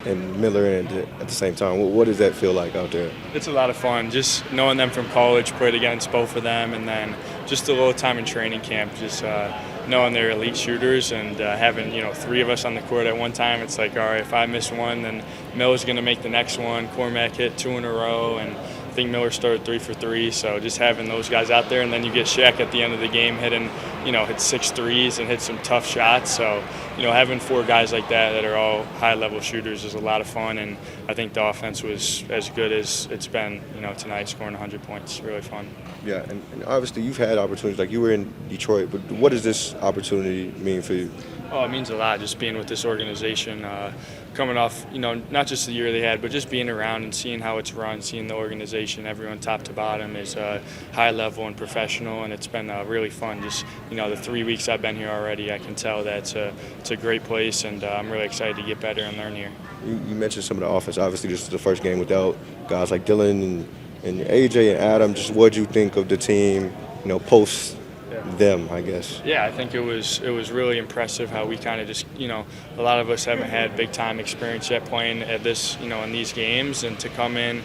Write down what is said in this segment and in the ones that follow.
and Miller in at the same time. What does that feel like out there? It's a lot of fun, just knowing them from college, played against both of them, and then just a little time in training camp, just knowing they're elite shooters and having three of us on the court at one time. It's like, all right, if I miss one, then Miller's going to make the next one. Cormac hit 2 in a row, and I think Miller started 3 for 3. So just having those guys out there, and then you get Shaq at the end of the game hit 6 threes and hit some tough shots. So having 4 guys like that are all high-level shooters is a lot of fun, and I think the offense was as good as it's been, tonight, scoring 100 points. Really fun. Yeah, and obviously you've had opportunities, like you were in Detroit, but what does this opportunity mean for you? Oh, it means a lot just being with this organization, coming off, not just the year they had, but just being around and seeing how it's run, seeing the organization, everyone top to bottom is high level and professional, and it's been really fun. Just, the 3 weeks I've been here already, I can tell that it's a great place, and I'm really excited to get better and learn here. You mentioned some of the offense. Obviously, this is the first game without guys like Dylan and AJ and Adam. Just what do you think of the team, post them, I guess? Yeah, I think it was really impressive how we kind of just, a lot of us haven't had big time experience yet playing at this, in these games, and to come in,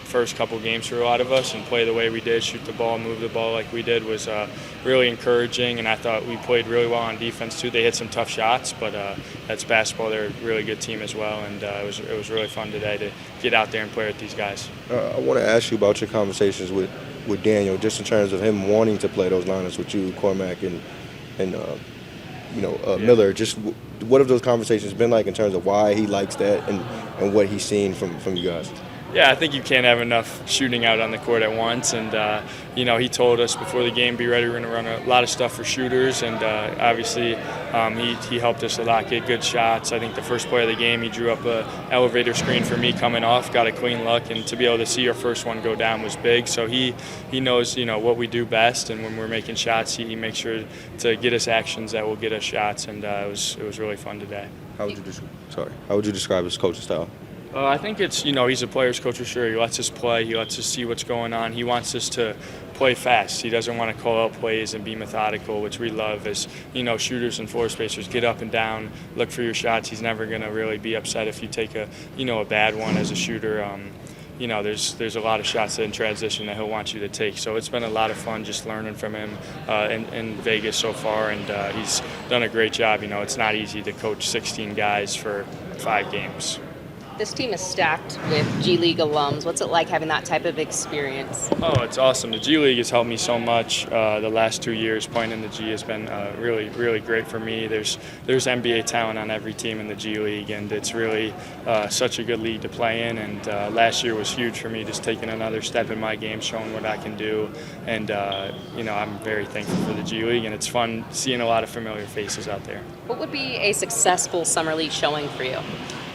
first couple games for a lot of us and play the way we did, shoot the ball, move the ball like we did was really encouraging, and I thought we played really well on defense too. They hit some tough shots, but that's basketball. They're a really good team as well, and it was really fun today to get out there and play with these guys. I want to ask you about your conversations with Daniel, just in terms of him wanting to play those lineups with you, Cormac, and Miller. Just what have those conversations been like in terms of why he likes that and what he's seen from you guys? Yeah, I think you can't have enough shooting out on the court at once, and he told us before the game, be ready, we're going to run a lot of stuff for shooters, and obviously he helped us a lot get good shots. I think the first play of the game, he drew up a elevator screen for me coming off, got a clean look, and to be able to see our first one go down was big. So he knows what we do best, and when we're making shots, he makes sure to get us actions that will get us shots, and it was really fun today. How would you describe his coaching style? I think it's, he's a player's coach for sure. He lets us play. He lets us see what's going on. He wants us to play fast. He doesn't want to call out plays and be methodical, which we love as, shooters and floor spacers. Get up and down, look for your shots. He's never going to really be upset if you take a bad one as a shooter. There's a lot of shots in transition that he'll want you to take. So it's been a lot of fun just learning from him in Vegas so far, and he's done a great job. It's not easy to coach 16 guys for 5 games. This team is stacked with G League alums. What's it like having that type of experience? Oh, it's awesome. The G League has helped me so much. The last 2 years playing in the G has been really, really great for me. There's NBA talent on every team in the G League, and it's really such a good league to play in. And last year was huge for me, just taking another step in my game, showing what I can do. And, I'm very thankful for the G League, and it's fun seeing a lot of familiar faces out there. What would be a successful summer league showing for you?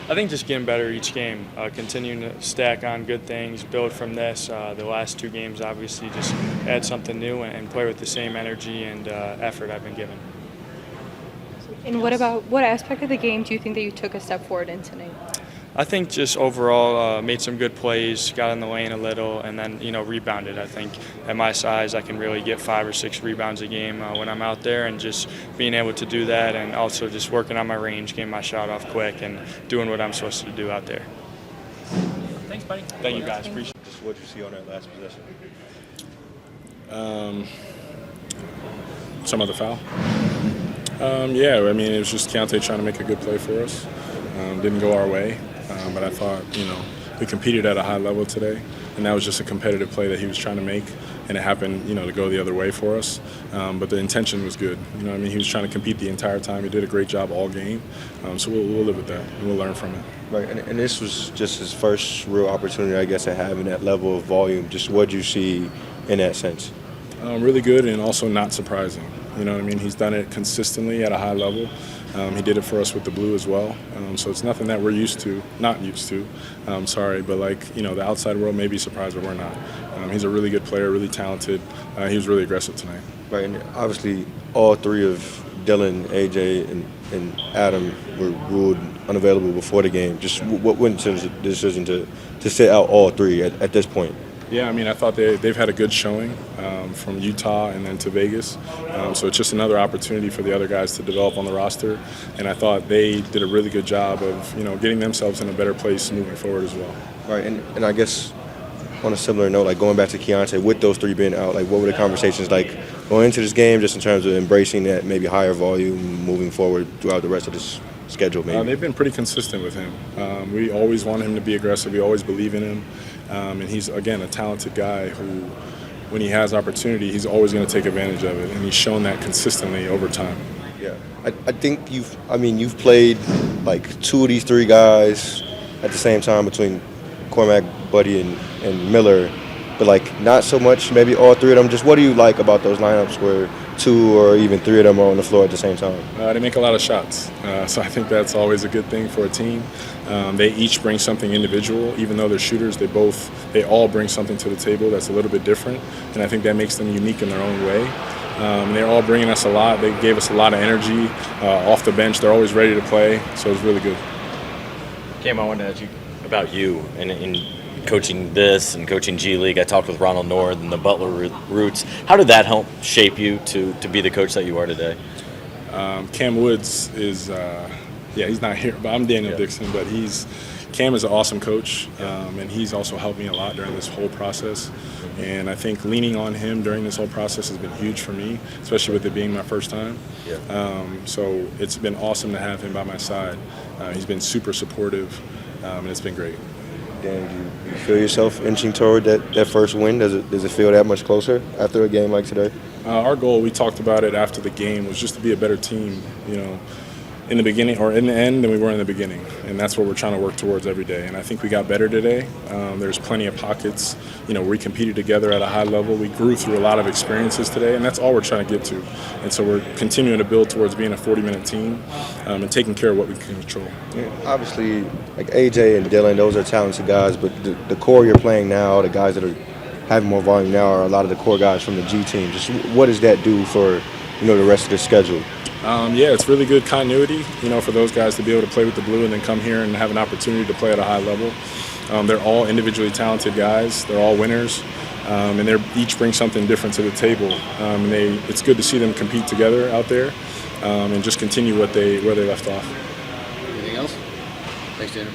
I think just getting better each game, continuing to stack on good things, build from this. The last 2 games, obviously, just add something new and play with the same energy and effort I've been given. And what aspect of the game do you think that you took a step forward in tonight? I think just overall made some good plays, got in the lane a little, and then rebounded. I think at my size I can really get 5 or 6 rebounds a game when I'm out there, and just being able to do that, and also just working on my range, getting my shot off quick, and doing what I'm supposed to do out there. Thanks, buddy. Thank you guys. Appreciate it. Just what you see on that last possession. Some other foul. It was just Keontae trying to make a good play for us. Didn't go our way. But I thought, we competed at a high level today, and that was just a competitive play that he was trying to make, and it happened, to go the other way for us. But the intention was good. He was trying to compete the entire time. He did a great job all game. So we'll live with that, and we'll learn from it. Right, and this was just his first real opportunity, I guess, at having that level of volume. Just what do you see in that sense? Really good, and also not surprising. He's done it consistently at a high level. He did it for us with the blue as well. So it's nothing that we're not used to. But the outside world may be surprised, but we're not. He's a really good player, really talented. He was really aggressive tonight. Right, and obviously all 3 of Dylan, AJ, and Adam were ruled unavailable before the game. Just what went into the decision to sit out all 3 at this point? Yeah, I mean, I thought they've had a good showing from Utah and then to Vegas. So it's just another opportunity for the other guys to develop on the roster. And I thought they did a really good job of, getting themselves in a better place moving forward as well. Right, and I guess on a similar note, like going back to Keontae, with those three being out, like what were the conversations like going into this game, just in terms of embracing that maybe higher volume moving forward throughout the rest of this schedule, maybe? They've been pretty consistent with him. We always want him to be aggressive. We always believe in him. And he's, again, a talented guy who, when he has opportunity, he's always going to take advantage of it. And he's shown that consistently over time. Yeah, I think you've played like two of these three guys at the same time between Cormac, Buddy, and Miller, but like not so much maybe all three of them. Just what do you like about those lineups where two or even three of them are on the floor at the same time? They make a lot of shots, so I think that's always a good thing for a team. They each bring something individual. Even though they're shooters, they all bring something to the table that's a little bit different, and I think that makes them unique in their own way. They're all bringing us a lot. They gave us a lot of energy off the bench. They're always ready to play, so it's really good. Cam, I wanted to ask you about you and in coaching this and coaching G League. I talked with Ronald North and the Butler roots. How did that help shape you to be the coach that you are today? Cam Woods is, he's not here, but I'm Daniel Dixon. But Cam is an awesome coach, and he's also helped me a lot during this whole process. And I think leaning on him during this whole process has been huge for me, especially with it being my first time. So it's been awesome to have him by my side. He's been super supportive, and it's been great. Dan, do you feel yourself inching toward that first win? Does it feel that much closer after a game like today? Our goal, we talked about it after the game, was just to be a better team, in the beginning or in the end than we were in the beginning. And that's what we're trying to work towards every day. And I think we got better today. There's plenty of pockets, we competed together at a high level. We grew through a lot of experiences today, and that's all we're trying to get to. And so we're continuing to build towards being a 40-minute team and taking care of what we can control. Yeah, obviously, like AJ and Dylan, those are talented guys, but the core you're playing now, the guys that are having more volume now are a lot of the core guys from the G team. Just what does that do for, the rest of the schedule? It's really good continuity, for those guys to be able to play with the blue and then come here and have an opportunity to play at a high level. They're all individually talented guys. They're all winners, and they each bring something different to the table. It's good to see them compete together out there and just continue where they left off. Anything else? Thanks, Daniel.